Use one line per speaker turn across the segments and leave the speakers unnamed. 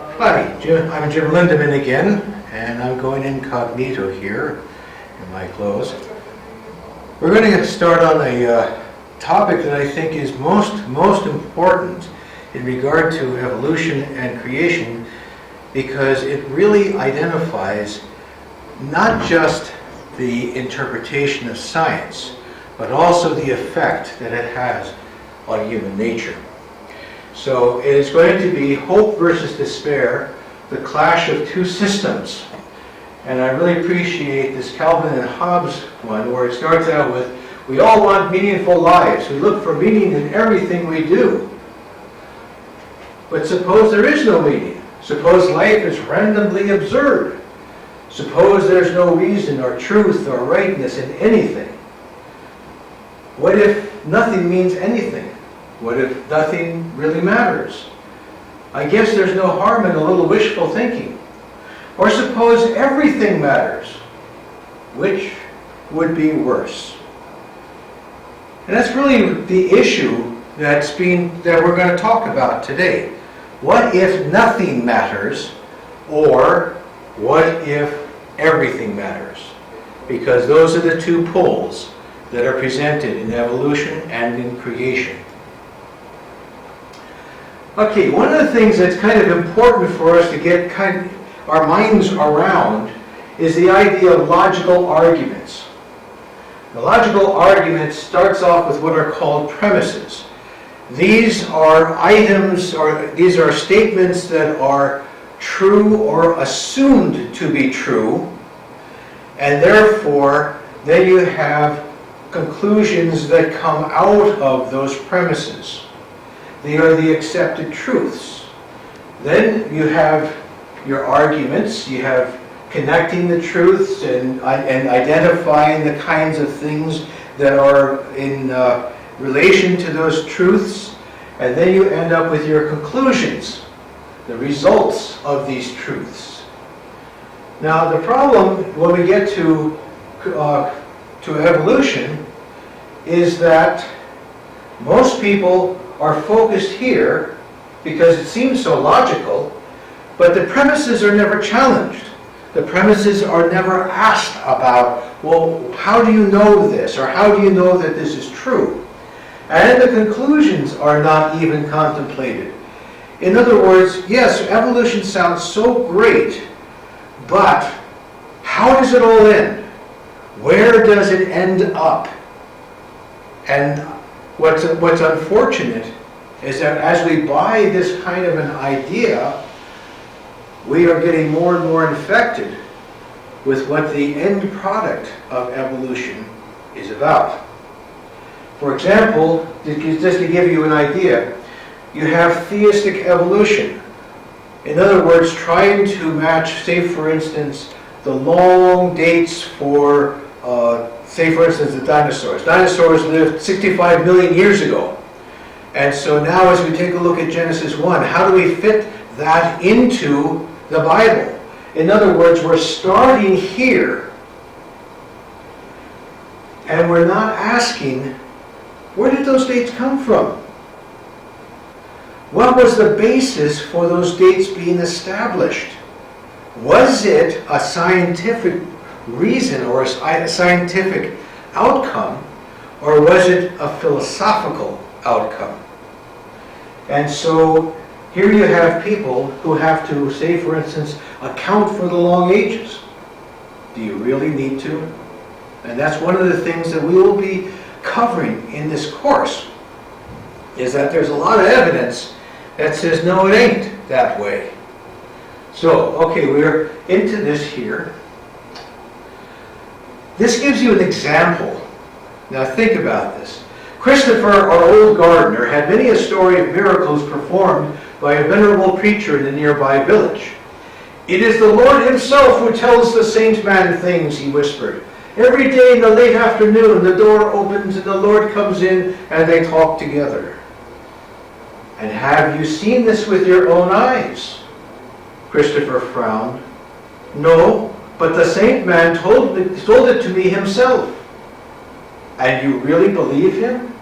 Hi, I'm Jim Lindeman again, and I'm going incognito here in my clothes. We're going to start on a topic that I think is most important in regard to evolution and creation, because it really identifies not just the interpretation of science, but also the effect that it has on human nature. So it is going to be hope versus despair, the clash of two systems. And I really appreciate this Calvin and Hobbes one, where it starts out with, we all want meaningful lives. We look for meaning in everything we do. But suppose there is no meaning. Suppose life is randomly absurd. Suppose there's no reason or truth or rightness in anything. What if nothing means anything? What if nothing really matters? I guess there's no harm in a little wishful thinking. Or suppose everything matters. Which would be worse? And that's really the issue that we're going to talk about today. What if nothing matters, or what if everything matters? Because those are the two poles that are presented in evolution and in creation. Okay, one of the things that's kind of important for us to get our minds around is the idea of logical arguments. The logical argument starts off with what are called premises. These are items, or these are statements that are true or assumed to be true, and therefore then you have conclusions that come out of those premises. They are the accepted truths. Then you have your arguments, you have connecting the truths and identifying the kinds of things that are in relation to those truths, and then you end up with your conclusions, the results of these truths. Now the problem when we get to evolution is that most people are focused here because it seems so logical, but the premises are never challenged. The premises are never asked about, well, how do you know this? Or how do you know that this is true? And the conclusions are not even contemplated. In other words, yes, evolution sounds so great, but how does it all end? Where does it end up? And what's unfortunate is that as we buy this kind of an idea, we are getting more and more infected with what the end product of evolution is about. For example, just to give you an idea, you have theistic evolution. In other words, trying to match, say for instance, the long dates for, say for instance, the dinosaurs. Dinosaurs lived 65 million years ago. And so now as we take a look at Genesis 1, how do we fit that into the Bible? In other words, we're starting here, and we're not asking, where did those dates come from? What was the basis for those dates being established? Was it a scientific reason or a scientific outcome, or was it a philosophical outcome? And so here you have people who have to, say for instance, account for the long ages. Do you really need to? And that's one of the things that we will be covering in this course, is that there's a lot of evidence that says, no, it ain't that way. So, okay, we're into this here. This gives you an example. Now think about this. Christopher, our old gardener, had many a story of miracles performed by a venerable preacher in a nearby village. It is the Lord himself who tells the saint man things, he whispered. Every day in the late afternoon, the door opens and the Lord comes in and they talk together. And have you seen this with your own eyes? Christopher frowned. No, but the saint man told it to me himself. And you really believe him?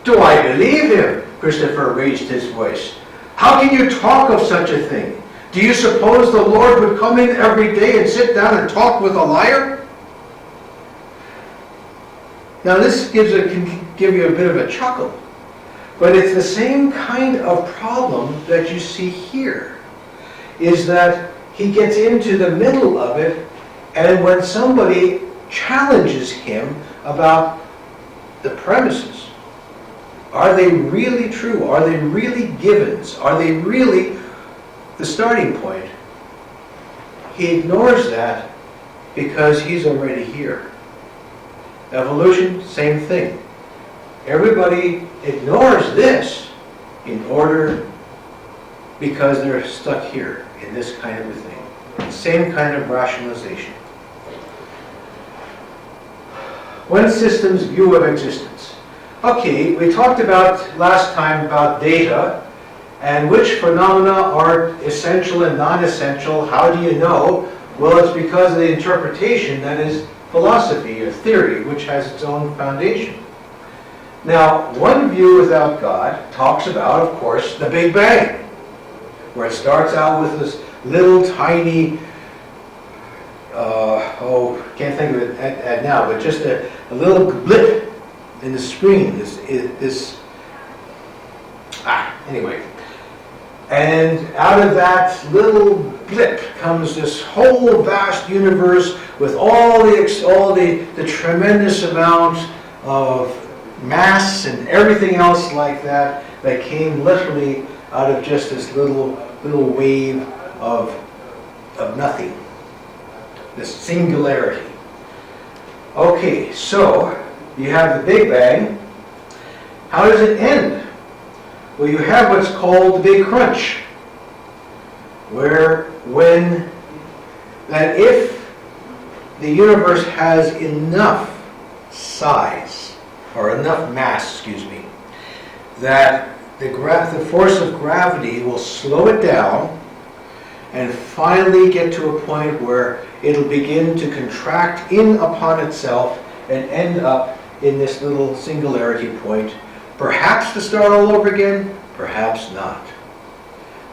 Do I believe him? Christopher raised his voice. How can you talk of such a thing? Do you suppose the Lord would come in every day and sit down and talk with a liar? Now this can give you a bit of a chuckle, but it's the same kind of problem that you see here, is that he gets into the middle of it, and when somebody challenges him about the premises, are they really true? Are they really givens? Are they really the starting point? He ignores that because he's already here. Evolution, same thing. Everybody ignores this because they're stuck here in this kind of a thing. Same kind of rationalization. One system's view of existence. Okay, we talked about last time about data and which phenomena are essential and non-essential. How do you know? Well, it's because of the interpretation that is philosophy or theory, which has its own foundation. Now, one view without God talks about, of course, the Big Bang, where it starts out with this little tiny, can't think of it at now, but just a little blip in the screen. Anyway. And out of that little blip comes this whole vast universe with all the tremendous amount of mass and everything else like that came literally out of just this little wave of nothing, this singularity. Okay, so you have the Big Bang. How does it end? Well, you have what's called the Big Crunch, if the universe has enough size, or enough mass, that the force of gravity will slow it down and finally get to a point where it'll begin to contract in upon itself and end up in this little singularity point, perhaps to start all over again, perhaps not.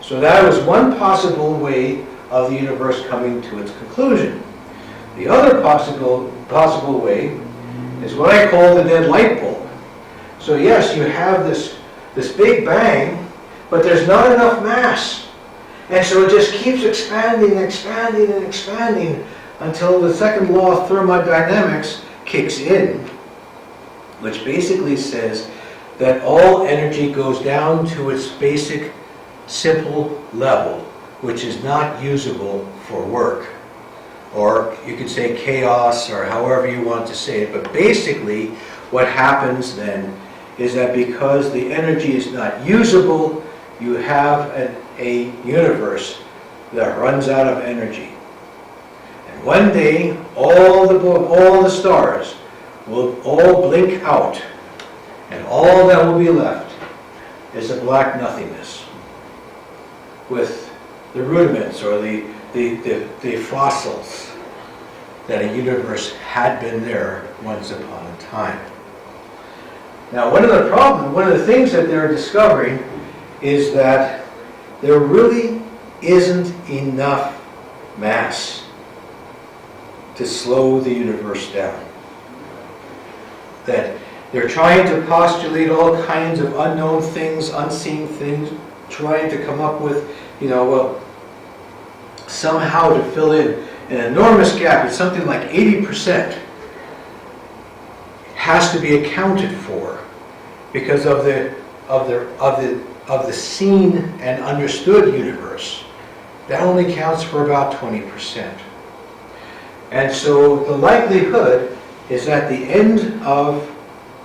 So that was one possible way of the universe coming to its conclusion. The other possible way is what I call the dead light bulb. So yes, you have this Big Bang, but there's not enough mass. And so it just keeps expanding and expanding and expanding until the second law of thermodynamics kicks in, which basically says that all energy goes down to its basic, simple level, which is not usable for work. Or you could say chaos, or however you want to say it. But basically, what happens then is that because the energy is not usable, you have a universe that runs out of energy. And one day, all the stars will all blink out, and all that will be left is a black nothingness with the rudiments or the fossils that a universe had been there once upon a time. Now, one of the things that they're discovering is that there really isn't enough mass to slow the universe down. That they're trying to postulate all kinds of unknown things, unseen things, trying to come up with, somehow to fill in an enormous gap. It's something like 80% has to be accounted for because of the seen and understood universe. That only counts for about 20%. And so the likelihood is that the end of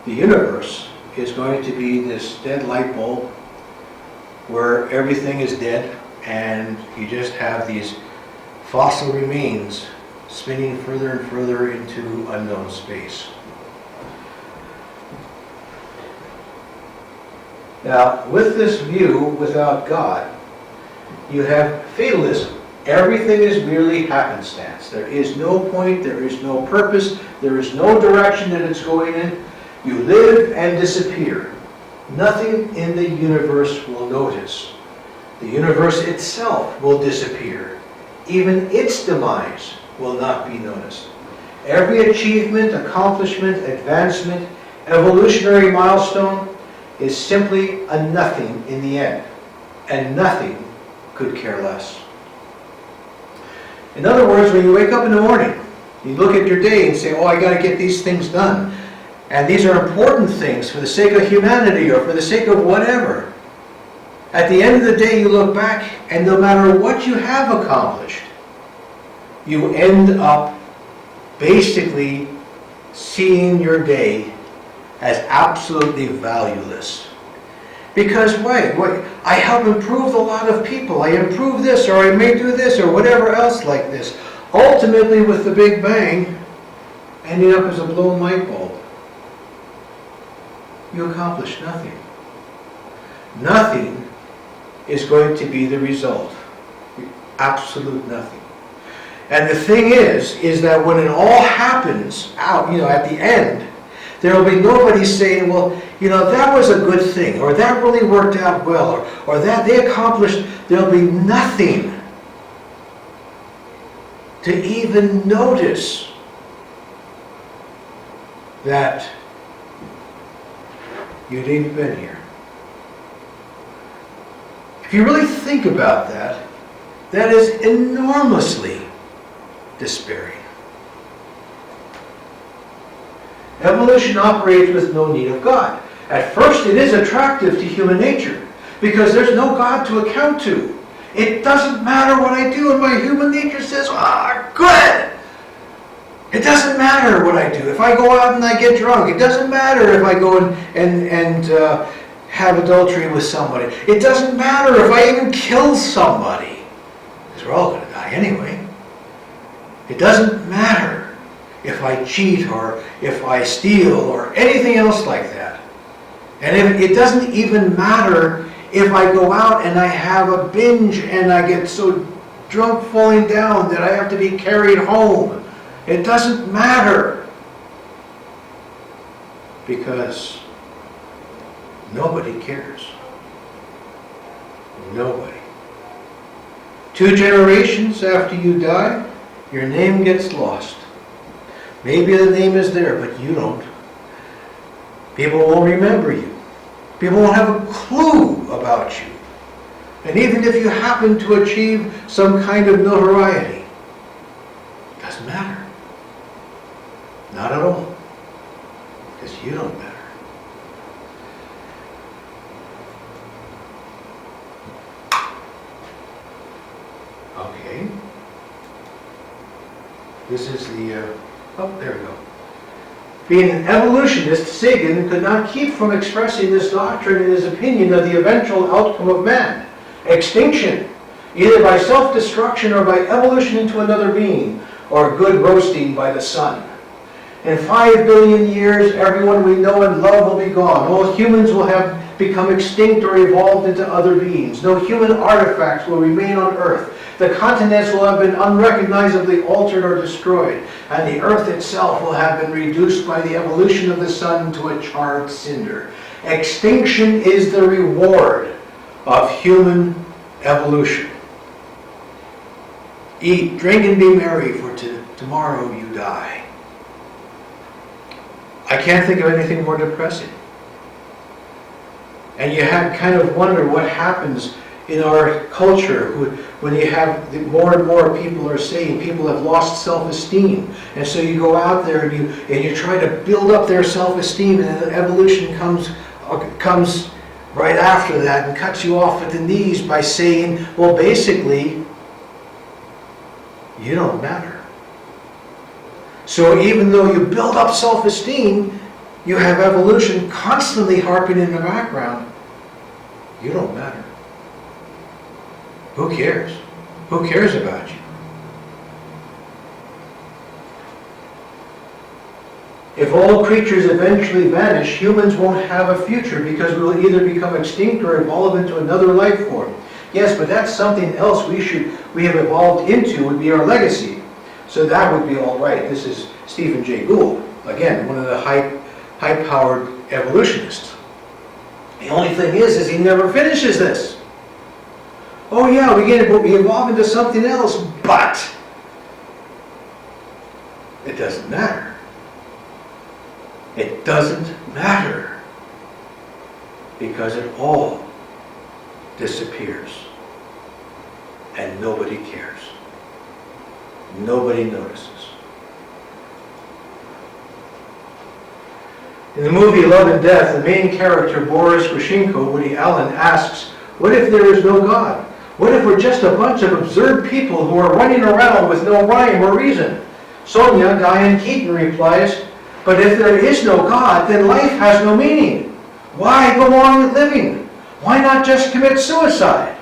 the universe is going to be this dead light bulb where everything is dead and you just have these fossil remains spinning further and further into unknown space. Now, with this view without God, you have fatalism. Everything is merely happenstance. There is no point, there is no purpose, there is no direction that it's going in. You live and disappear. Nothing in the universe will notice The universe itself will disappear. Even its demise will not be noticed. Every achievement, accomplishment, advancement, evolutionary milestone is simply a nothing in the end. And nothing could care less. In other words, when you wake up in the morning, you look at your day and say, oh, I got to get these things done. And these are important things for the sake of humanity or for the sake of whatever. At the end of the day, you look back, and no matter what you have accomplished, you end up basically seeing your day as absolutely valueless. Because wait, I help improve a lot of people. I improve this, or I may do this, or whatever else like this. Ultimately, with the Big Bang, ending up as a blown light bulb. You accomplish nothing. Nothing is going to be the result. Absolute nothing. And the thing is that when it all happens out, at the end, there will be nobody saying, well, that was a good thing, or that really worked out well, or that they accomplished. There'll be nothing to even notice that you'd even been here. If you really think about that, that is enormously despairing. Evolution operates with no need of God. At first, it is attractive to human nature because there's no God to account to. It doesn't matter what I do, and my human nature says, good! It doesn't matter what I do. If I go out and I get drunk, it doesn't matter if I go and have adultery with somebody. It doesn't matter if I even kill somebody, because we're all going to die anyway. It doesn't matter if I cheat or if I steal or anything else like that. And it doesn't even matter if I go out and I have a binge and I get so drunk falling down that I have to be carried home. It doesn't matter. Because nobody cares. Nobody. 2 generations after you die, your name gets lost. Maybe the name is there, but you don't. People won't remember you. People won't have a clue about you. And even if you happen to achieve some kind of notoriety, it doesn't matter. Not at all. Because you don't matter. Okay. This is the... there we go. Being an evolutionist, Sagan could not keep from expressing this doctrine in his opinion of the eventual outcome of man. Extinction, either by self-destruction or by evolution into another being, or good roasting by the sun. In 5 billion years, everyone we know and love will be gone. All humans will have become extinct or evolved into other beings. No human artifacts will remain on Earth. The continents will have been unrecognizably altered or destroyed, and the Earth itself will have been reduced by the evolution of the sun to a charred cinder. Extinction is the reward of human evolution. Eat, drink, and be merry, for tomorrow you die. I can't think of anything more depressing. And you had kind of wonder what happens in our culture when you have more and more people are saying people have lost self-esteem, and so you go out there and you try to build up their self-esteem, and then evolution comes right after that and cuts you off at the knees by saying, well, basically, you don't matter. So even though you build up self-esteem, you have evolution constantly harping in the background. You don't matter. Who cares? Who cares about you? If all creatures eventually vanish, humans won't have a future because we will either become extinct or evolve into another life form. Yes, but that's something else we have evolved into would be our legacy. So that would be all right. This is Stephen Jay Gould, again, one of the high-powered evolutionists. The only thing is he never finishes this. Oh yeah, we evolve into something else, but it doesn't matter. It doesn't matter because it all disappears and nobody cares. Nobody notices. In the movie Love and Death, the main character, Boris Grushenko, Woody Allen, asks, what if there is no God? What if we're just a bunch of absurd people who are running around with no rhyme or reason? Sonia, Diane Keaton, replies, but if there is no God, then life has no meaning. Why go on with living? Why not just commit suicide?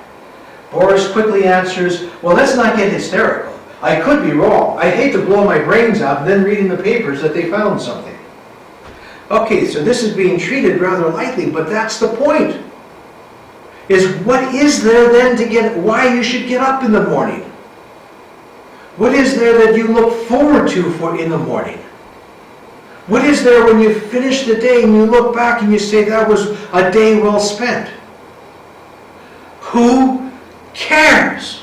Boris quickly answers, well, let's not get hysterical. I could be wrong. I'd hate to blow my brains out and then read in the papers that they found something. Okay, so this is being treated rather lightly, but that's the point. Is what is there then to get, why you should get up in the morning? What is there that you look forward to in the morning? What is there when you finish the day and you look back and you say that was a day well spent? Who cares?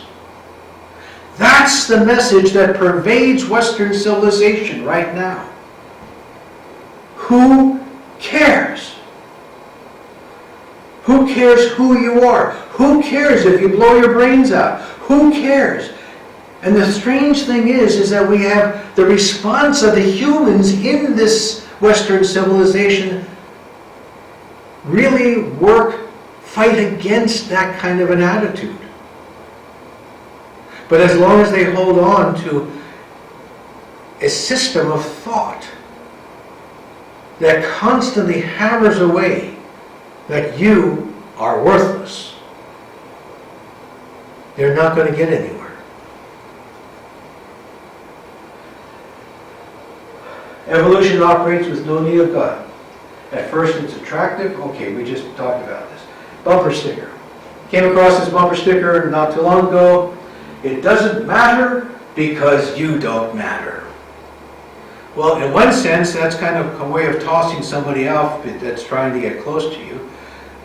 That's the message that pervades Western civilization right now. Who cares? Who cares who you are? Who cares if you blow your brains out? Who cares? And the strange thing is that we have the response of the humans in this Western civilization really fight against that kind of an attitude. But as long as they hold on to a system of thought that constantly hammers away that you are worthless, they're not going to get anywhere. Evolution operates with no need of God. At first it's attractive. Okay, we just talked about this. Bumper sticker. Came across this bumper sticker not too long ago. It doesn't matter because you don't matter. Well, in one sense, that's kind of a way of tossing somebody out that's trying to get close to you.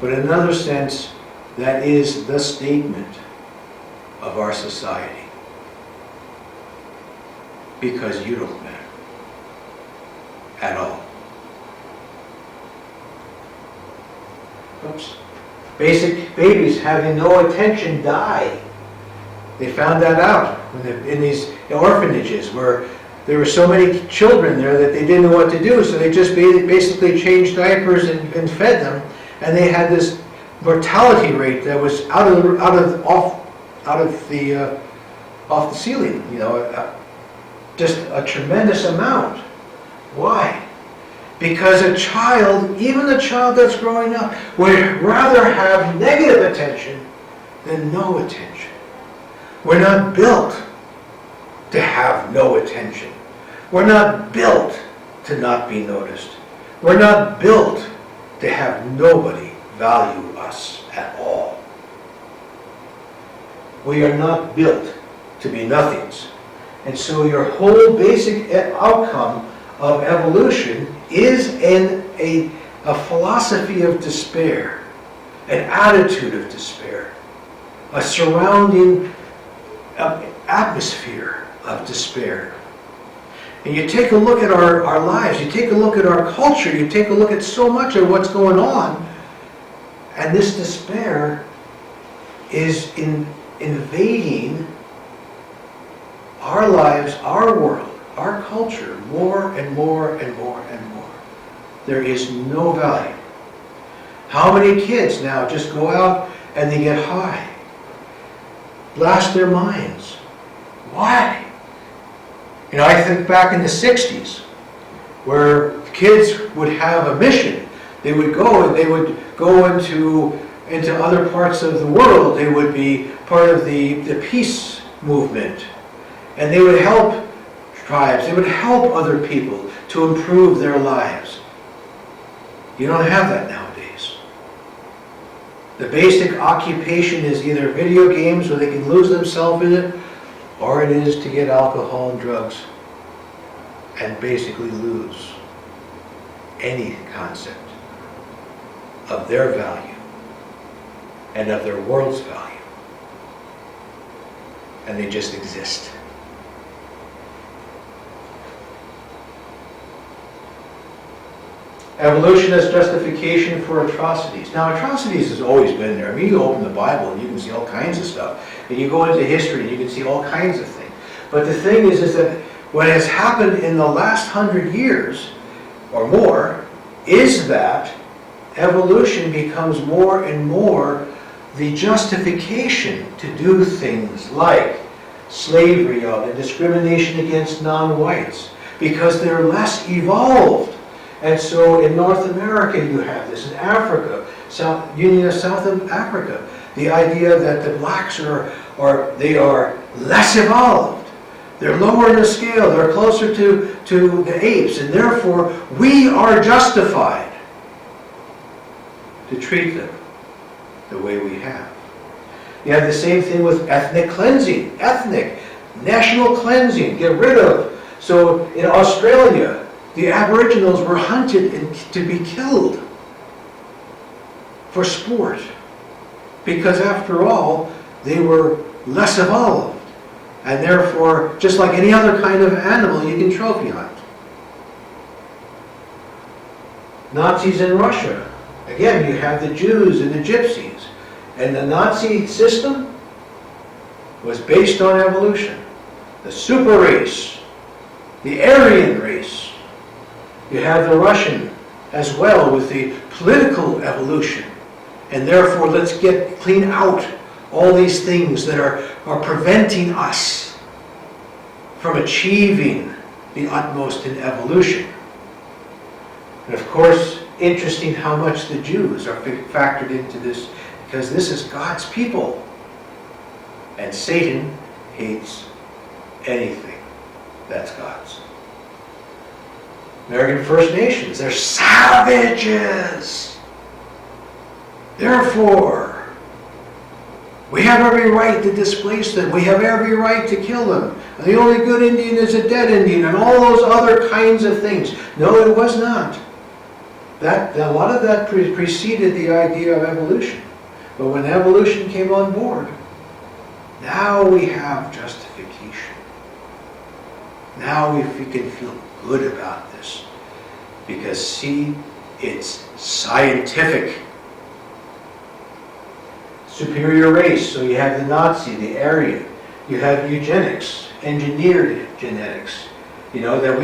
But in another sense, that is the statement of our society. Because you don't matter. At all. Oops. Basic babies having no attention die. They found that out in these orphanages where there were so many children there that they didn't know what to do, so they just basically changed diapers and fed them, and they had this mortality rate that was off the ceiling. You know, just a tremendous amount. Why? Because a child, even a child that's growing up, would rather have negative attention than no attention. We're not built to have no attention. We're not built to not be noticed. We're not built to have nobody value us at all. We are not built to be nothings. And so your whole basic outcome of evolution is a philosophy of despair, an attitude of despair, a surrounding atmosphere of despair. And you take a look at our lives, you take a look at our culture, you take a look at so much of what's going on, and this despair is invading our lives, our world, our culture, more and more and more and more. There is no value. How many kids now just go out and they get high, blast their minds? Why? You know, I think back in the 60s, where kids would have a mission. They would go and they would go into other parts of the world. They would be part of the peace movement. And they would help tribes. They would help other people to improve their lives. You don't have that nowadays. The basic occupation is either video games where they can lose themselves in it, or it is to get alcohol and drugs and basically lose any concept of their value and of their world's value. and they just exist. Evolution as justification for atrocities. Now, atrocities has always been there. I mean, you open the Bible and you can see all kinds of stuff. And you go into history and you can see all kinds of things. But the thing is that what has happened in the last 100 years or more is that evolution becomes more and more the justification to do things like slavery and discrimination against non-whites because they're less evolved. And so in North America you have this, in Africa, Union of South Africa, the idea that the blacks are less evolved. They're lower in the scale, they're closer to the apes, and therefore we are justified to treat them the way we have. You have the same thing with ethnic cleansing, national cleansing, get rid of. So in Australia, the Aboriginals were hunted to be killed for sport because after all, they were less evolved. And therefore, just like any other kind of animal, you can trophy hunt. Nazis in Russia. Again, you have the Jews and the Gypsies. And the Nazi system was based on evolution. The super race, the Aryan race. You have the Russian as well with the political evolution. And therefore, let's clean out all these things that are preventing us from achieving the utmost in evolution. And of course, interesting how much the Jews are factored into this, because this is God's people. And Satan hates anything that's God's. American First Nations, they're savages. Therefore, we have every right to displace them. We have every right to kill them. And the only good Indian is a dead Indian, and all those other kinds of things. No, it was not. A lot of that preceded the idea of evolution. But when evolution came on board, now we have justification. Now we can feel good about this. Because, see, it's scientific. Superior race, so you have the Nazi, the Aryan. You have eugenics, engineered genetics. You know, that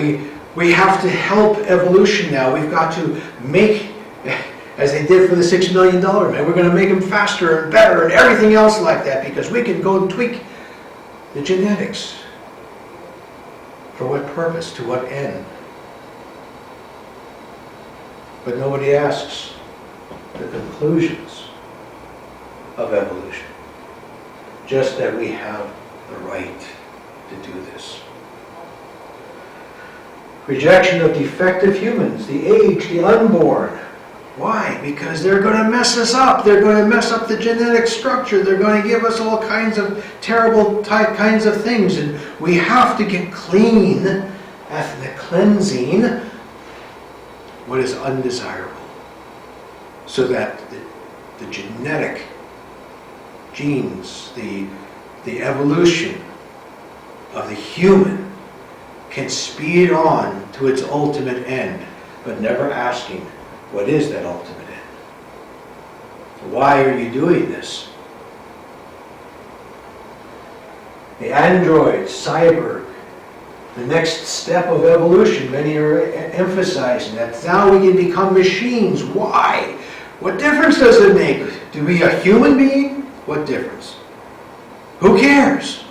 we have to help evolution now. We've got to make, as they did for the $6 million man, we're going to make them faster and better and everything else like that because we can go and tweak the genetics. For what purpose? To what end? But nobody asks the conclusions of evolution. Just that we have the right to do this. Rejection of defective humans, the aged, the unborn. Why? Because they're going to mess us up. They're going to mess up the genetic structure. They're going to give us all kinds of terrible kinds of things. And we have to get clean, ethnic cleansing, what is undesirable. So that the genetic genes, the evolution of the human can speed on to its ultimate end, but never asking, what is that ultimate end? Why are you doing this? The android, cyborg, the next step of evolution, many are emphasizing that now we can become machines. Why? What difference does it make? To be a human being? What difference? Who cares?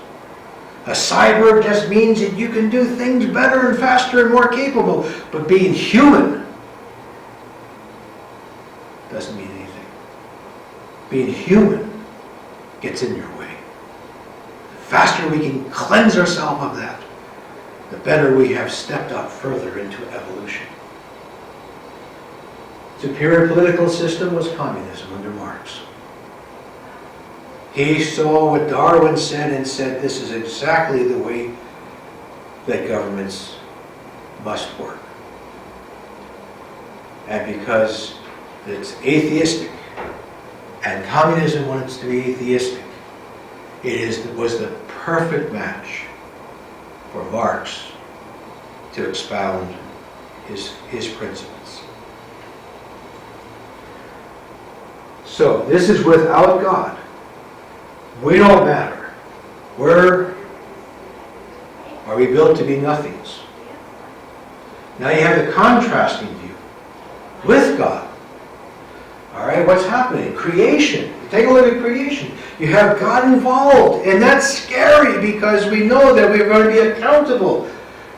A cyborg just means that you can do things better and faster and more capable, but being human doesn't mean anything. Being human gets in your way. The faster we can cleanse ourselves of that, the better we have stepped up further into evolution. Superior political system was communism under Marx. He saw what Darwin said and said, this is exactly the way that governments must work. And because it's atheistic, and communism wants to be atheistic, was the perfect match for Marx to expound his principles. So this is without God. We don't matter. Are we built to be nothings? Now you have the contrasting view with God. All right, what's happening? Creation. Take a look at creation. You have God involved, and that's scary because we know that we're going to be accountable.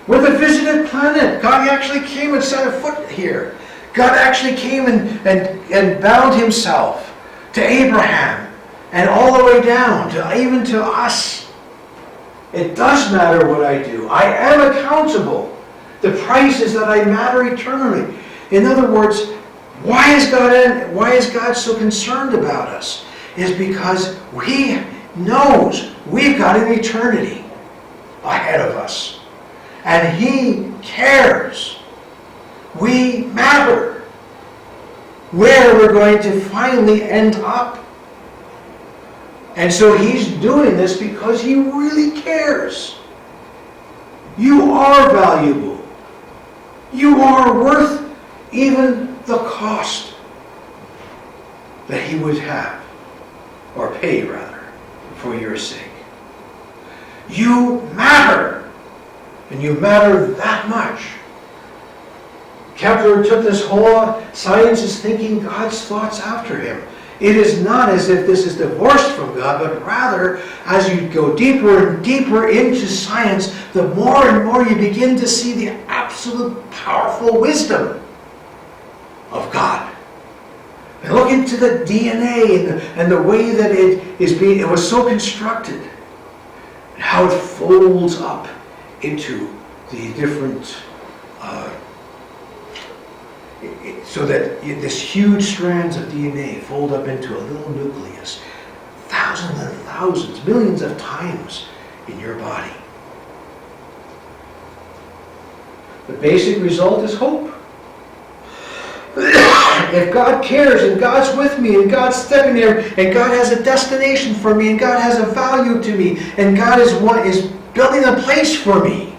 We're the visited planet. God actually came and set a foot here. God actually came and bound himself to Abraham and all the way down to even to us. It does matter what I do. I am accountable. The price is that I matter eternally. In other words, why is God so concerned about us? Is because he knows we've got an eternity ahead of us. And he cares. We matter where we're going to finally end up. And so he's doing this because he really cares. You are valuable. You are worth even the cost that he would have, or pay rather, for your sake. You matter. And you matter that much. Kepler took this whole science is thinking God's thoughts after him. It is not as if this is divorced from God, but rather, as you go deeper and deeper into science, the more and more you begin to see the absolute powerful wisdom of God. And look into the DNA and the way that it was so constructed, and how it folds up into the different, so that this huge strands of DNA fold up into a little nucleus, thousands and thousands, millions of times in your body. The basic result is hope. If God cares and God's with me and God's stepping there and God has a destination for me and God has a value to me and God is building a place for me,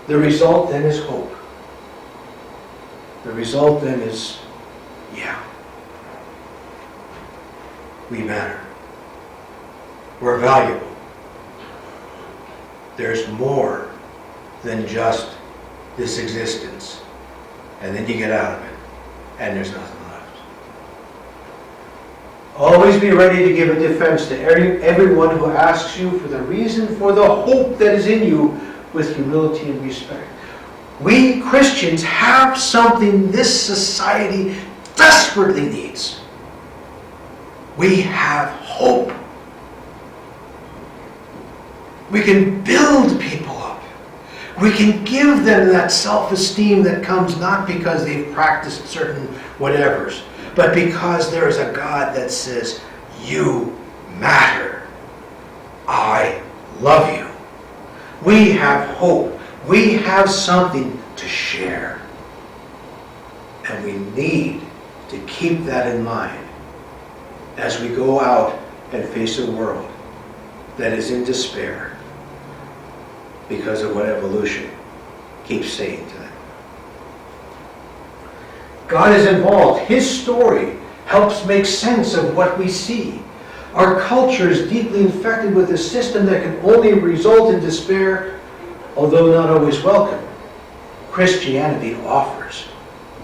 the result then is hope. The result then is, we matter. We're valuable. There's more than just this existence. And then you get out of it, and there's nothing left. Always be ready to give a defense to everyone who asks you for the reason for the hope that is in you with humility and respect. We Christians have something this society desperately needs. We have hope. We can build people up. We can give them that self-esteem that comes not because they've practiced certain whatevers, but because there is a God that says, you matter. I love you. We have hope. We have something to share. And we need to keep that in mind as we go out and face a world that is in despair because of what evolution keeps saying to them. God is involved. His story helps make sense of what we see. Our culture is deeply infected with a system that can only result in despair, although not always welcome. Christianity offers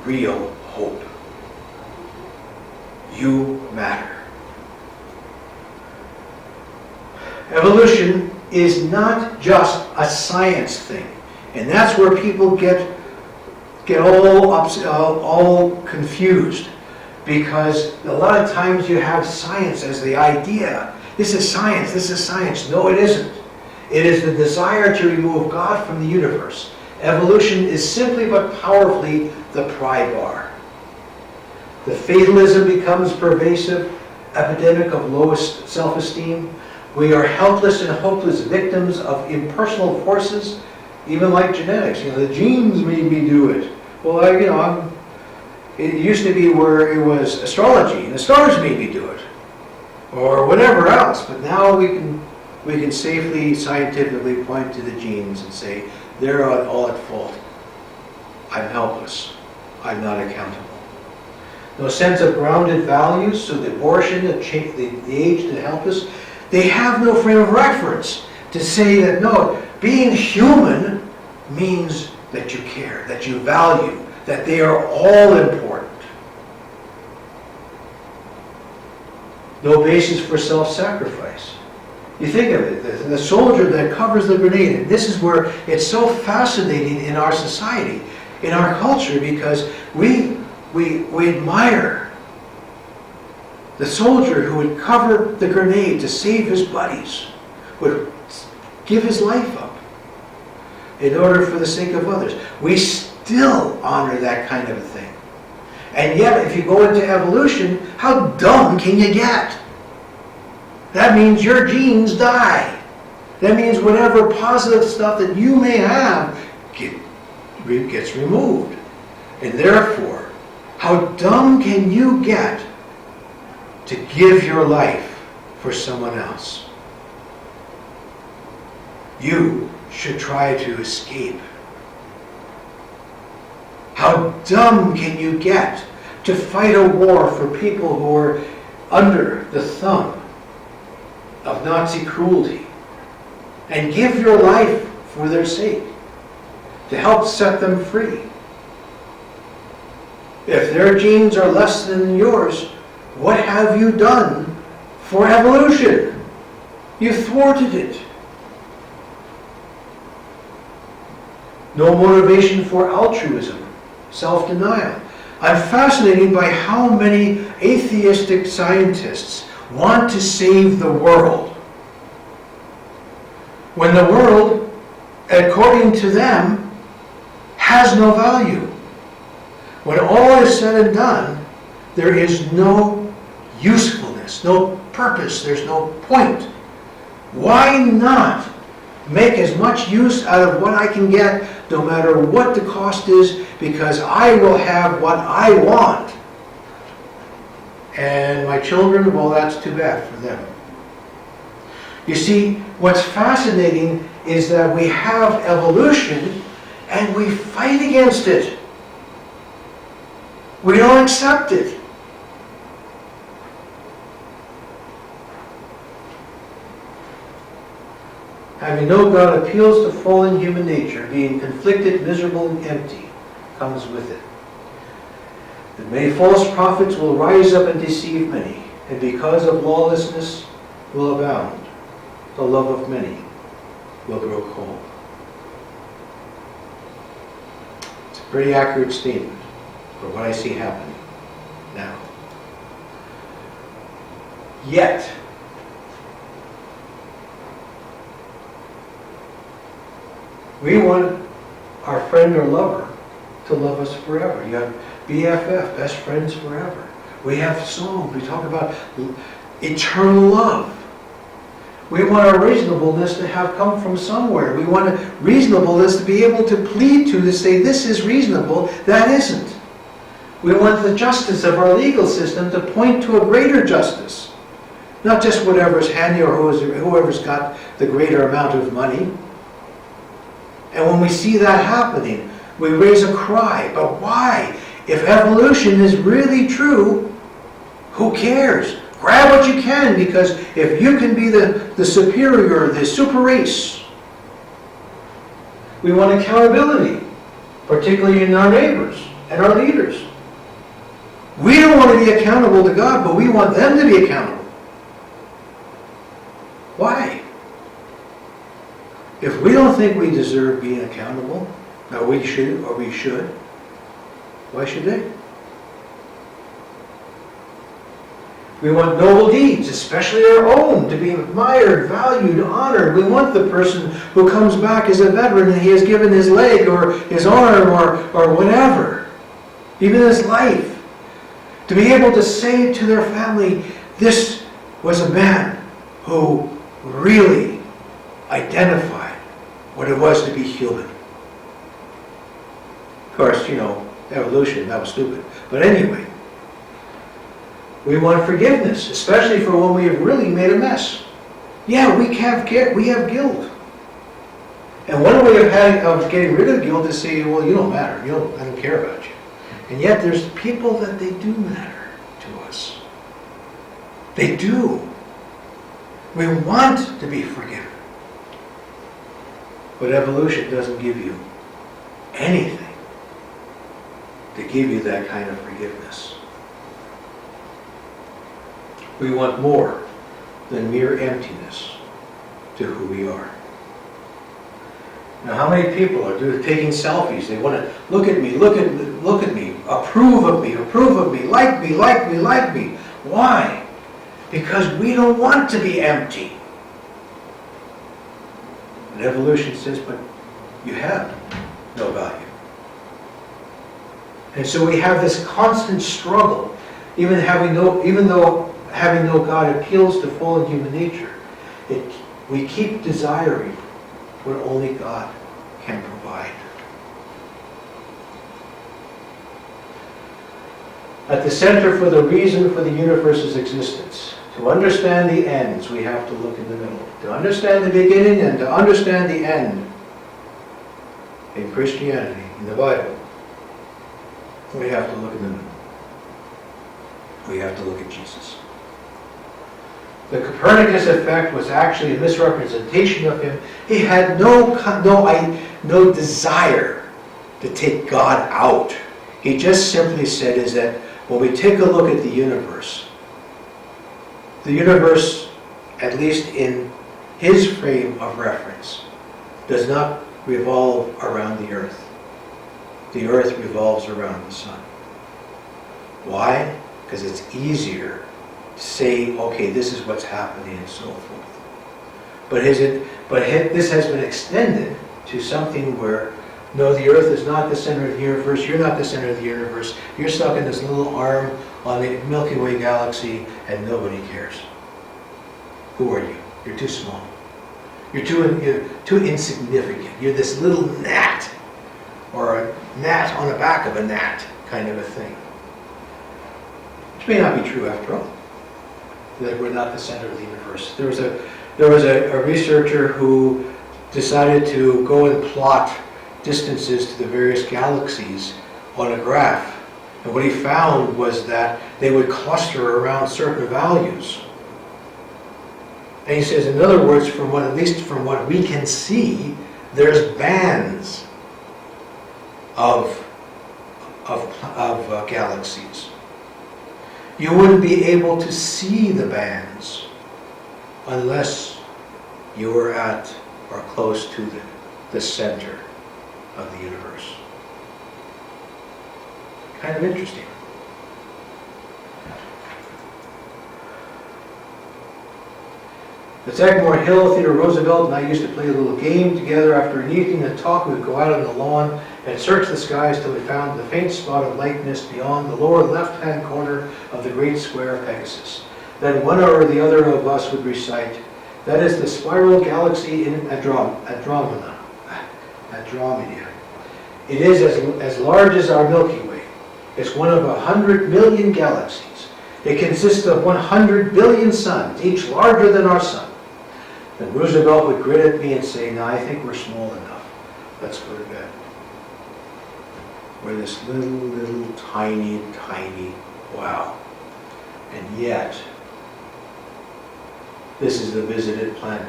real hope. You matter. Evolution is not just a science thing, and that's where people get all confused, because a lot of times you have science as the idea. This is science. This is science. No, it isn't. It is the desire to remove God from the universe. Evolution is simply but powerfully the pry bar. The fatalism becomes pervasive, epidemic of lowest self-esteem. We are helpless and hopeless victims of impersonal forces, even like genetics. The genes made me do it. Well, it used to be where it was astrology, and the stars made me do it. or whatever else. But now we can safely, scientifically point to the genes and say, they're all at fault. I'm helpless. I'm not accountable. No sense of grounded values, so the abortion, the age to help us, they have no frame of reference to say that, no, being human means that you care, that you value, that they are all important. No basis for self-sacrifice. You think of it, the soldier that covers the grenade, and this is where it's so fascinating in our society, in our culture, because we admire the soldier who would cover the grenade to save his buddies, would give his life up in order for the sake of others. We still honor that kind of a thing. And yet, if you go into evolution, how dumb can you get? That means your genes die. That means whatever positive stuff that you may have gets removed. And therefore, how dumb can you get to give your life for someone else? You should try to escape. How dumb can you get to fight a war for people who are under the thumb of Nazi cruelty and give your life for their sake to help set them free? If their genes are less than yours, what have you done for evolution? You thwarted it. No motivation for altruism, self-denial. I'm fascinated by how many atheistic scientists want to save the world, when the world, according to them, has no value. When all is said and done, there is no usefulness, no purpose, there's no point. Why not make as much use out of what I can get, no matter what the cost is, because I will have what I want. And my children, well, that's too bad for them. You see, what's fascinating is that we have evolution and we fight against it. We don't accept it. Having no God appeals to fallen human nature, being conflicted, miserable, and empty, comes with it. And many false prophets will rise up and deceive many, and because of lawlessness will abound. The love of many will grow cold. It's a pretty accurate statement for what I see happening now. Yet, we want our friend or lover to love us forever. You have BFF, best friends forever. We have songs, we talk about eternal love. We want our reasonableness to have come from somewhere. We want reasonableness to be able to plead to say this is reasonable, that isn't. We want the justice of our legal system to point to a greater justice. Not just whatever's handy or whoever's got the greater amount of money. And when we see that happening, we raise a cry. But why? If evolution is really true, who cares? Grab what you can, because if you can be the superior, the super race. We want accountability, particularly in our neighbors and our leaders. We don't want to be accountable to God, but we want them to be accountable. Why? If we don't think we deserve being accountable, or we should, why should they? We want noble deeds, especially our own, to be admired, valued, honored. We want the person who comes back as a veteran and he has given his leg or his arm or whatever, even his life, to be able to say to their family, this was a man who really identified what it was to be human. Of course, evolution, that was stupid. But anyway, We want forgiveness, especially for when we have really made a mess. Yeah, we have guilt. And one way of getting rid of guilt is say, well, you don't matter. I don't care about you. And yet there's people that they do matter to us. They do. We want to be forgiven. But evolution doesn't give you anything to give you that kind of forgiveness. We want more than mere emptiness to who we are. Now, how many people are taking selfies? They want to look at me, look at me, approve of me, like me, like me, like me. Why? Because we don't want to be empty. And evolution says, but you have no value. And so we have this constant struggle, even though having no God appeals to fallen human nature. We keep desiring what only God can provide. At the center for the reason for the universe's existence, to understand the ends, we have to look in the middle. To understand the beginning and to understand the end in Christianity, in the Bible, we have to look in the middle. We have to look at Jesus. The Copernicus effect was actually a misrepresentation of him. He had no desire to take God out. He just simply said is that when we take a look at the universe, at least in his frame of reference, does not revolve around the earth. The earth revolves around the sun. Why? Because it's easier to say, okay, this is what's happening and so forth. But this has been extended to something where, no, the earth is not the center of the universe, you're not the center of the universe, you're stuck in this little arm on the Milky Way galaxy and nobody cares. Who are you? You're too small. You're too insignificant. You're this little gnat, or a gnat on the back of a gnat kind of a thing. Which may not be true after all, that we're not the center of the universe. There was a researcher who decided to go and plot distances to the various galaxies on a graph. And what he found was that they would cluster around certain values. And he says, in other words, at least from what we can see, there's bands of galaxies. You wouldn't be able to see the bands unless you were at or close to the center of the universe. Kind of interesting. At Sagamore Hill, Theodore Roosevelt and I used to play a little game together. After an evening of talk, we would go out on the lawn and search the skies till we found the faint spot of light mist beyond the lower left-hand corner of the great square of Pegasus. Then one or the other of us would recite, that is the spiral galaxy in Andromeda. It is as large as our Milky Way. It's one of 100 million galaxies. It consists of 100 billion suns, each larger than our sun. Then Roosevelt would grin at me and say, "No, I think we're small enough. Let's go to bed." We're this little, tiny, wow. And yet, this is the visited planet.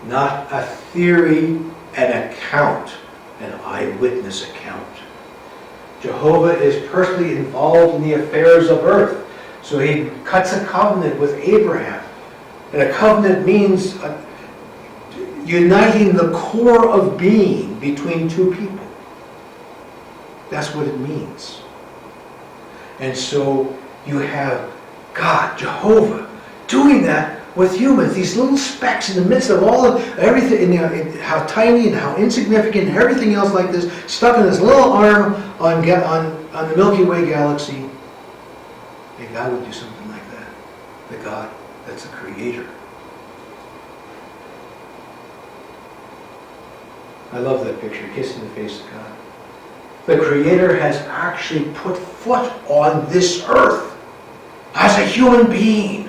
Not a theory, an account, an eyewitness account. Jehovah is personally involved in the affairs of earth. So he cuts a covenant with Abraham. And a covenant means uniting the core of being between two people. That's what it means. And so you have God, Jehovah, doing that with humans, these little specks in the midst of all of everything, how tiny and how insignificant and everything else like this, stuck in this little arm on the Milky Way galaxy. And God would do something like that. The God that's the creator. I love that picture, kissing the face of God. The creator has actually put foot on this earth. as a human being,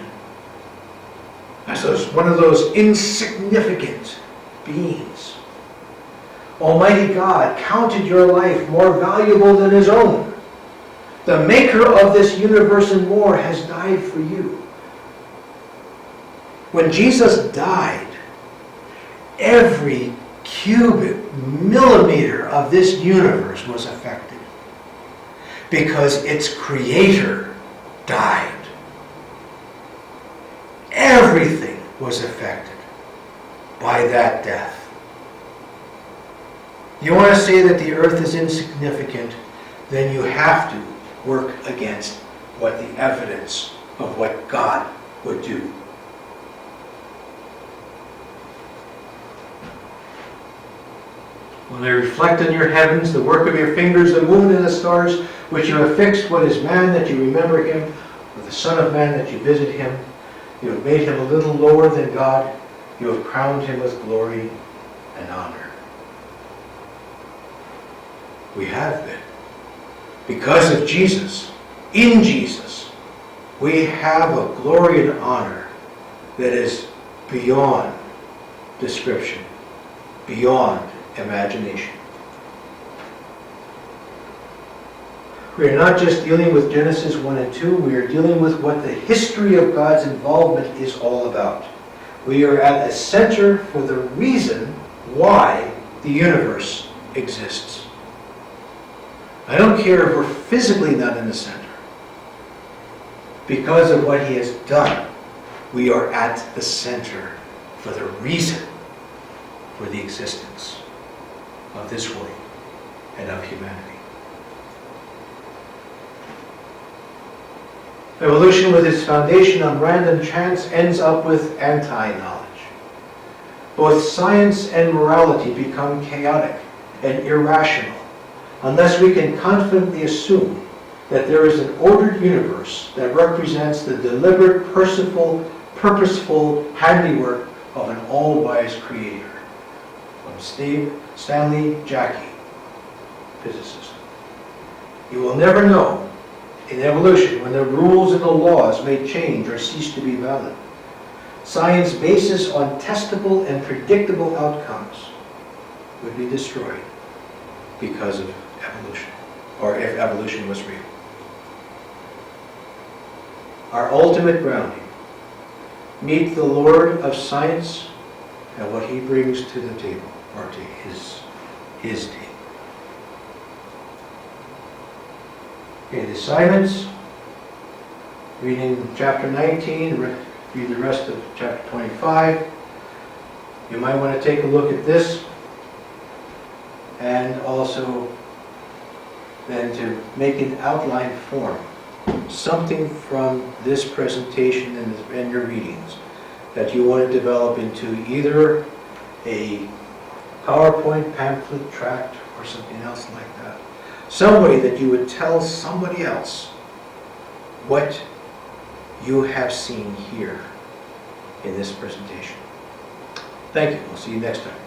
as one of those insignificant beings. Almighty God counted your life more valuable than his own. The maker of this universe and more has died for you. When Jesus died, every cubic millimeter of this universe was affected because its creator died. Everything was affected by that death. You want to say that the earth is insignificant, then you have to work against what the evidence of what God would do. When I reflect on your heavens, the work of your fingers, the moon and the stars, which you have fixed, what is man that you remember him, or the Son of Man that you visit him? You have made him a little lower than God. You have crowned him with glory and honor. We have been. Because of Jesus, in Jesus, we have a glory and honor that is beyond description, beyond imagination. We are not just dealing with Genesis 1 and 2, we are dealing with what the history of God's involvement is all about. We are at the center for the reason why the universe exists. I don't care if we're physically not in the center. Because of what he has done, we are at the center for the reason for the existence of this world and of humanity. Evolution, with its foundation on random chance, ends up with anti-knowledge. Both science and morality become chaotic and irrational unless we can confidently assume that there is an ordered universe that represents the deliberate, purposeful handiwork of an all-wise creator. From Stanley Jackie, physicist. You will never know in evolution when the rules and the laws may change or cease to be valid. Science basis on testable and predictable outcomes would be destroyed because of evolution, or if evolution was real. Our ultimate grounding, meet the Lord of science and what he brings to the table, or to his table. Okay, the assignments, reading chapter 19, read the rest of chapter 25. You might want to take a look at this, and also then to make an outline form, something from this presentation and your readings that you want to develop into either a PowerPoint, pamphlet, tract, or something else like that. Some way that you would tell somebody else what you have seen here in this presentation. Thank you. We'll see you next time.